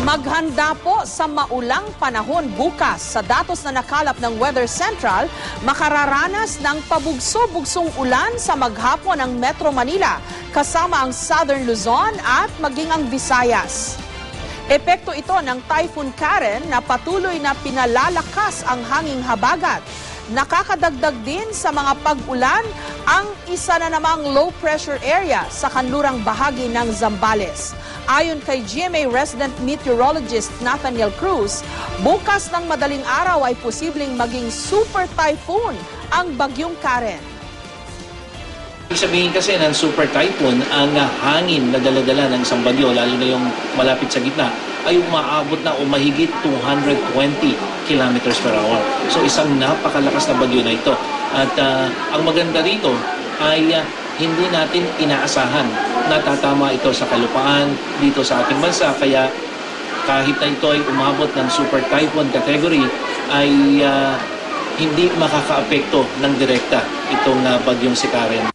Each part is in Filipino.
Maghanda po sa maulang panahon bukas. Sa datos na nakalap ng Weather Central, makararanas ng pabugso-bugsong ulan sa maghapon ng Metro Manila, kasama ang Southern Luzon at maging ang Visayas. Epekto ito ng Typhoon Karen na patuloy na pinalalakas ang hanging habagat. Nakakadagdag din sa mga pag-ulan ang isa na namang low-pressure area sa kanlurang bahagi ng Zambales. Ayon kay GMA resident meteorologist Nathaniel Cruz, bukas ng madaling araw ay posibleng maging super typhoon ang bagyong Karen. Ibig sabihin kasi ng super typhoon, ang hangin na daladala ng isang bagyo, lalo na yung malapit sa gitna, ay umaabot na o mahigit 220 kilometers per hour. So isang napakalakas na bagyo na ito. At ang maganda rito ay hindi natin inaasahan na tatama ito sa kalupaan dito sa ating bansa. Kaya kahit na ito ay umabot ng super typhoon category, ay hindi makakaapekto ng direkta itong bagyong si Karen.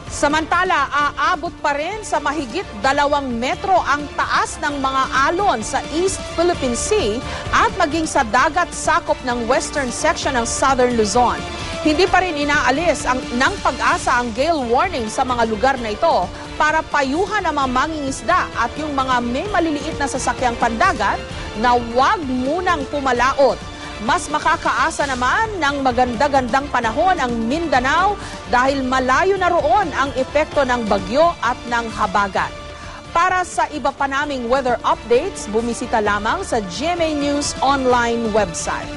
Samantala, aabot pa rin sa mahigit 2 metro ang taas ng mga alon sa East Philippine Sea at maging sa dagat sakop ng western section ng Southern Luzon. Hindi pa rin inaalis ng pag-asa ang gale warning sa mga lugar na ito para payuhan ang mga mangingisda at yung mga may maliliit na sasakyang pandagat na huwag munang pumalaot. Mas makakaasa naman ng maganda-gandang panahon ang Mindanao dahil malayo na roon ang epekto ng bagyo at ng habagat. Para sa iba pa naming weather updates, bumisita lamang sa GMA News online website.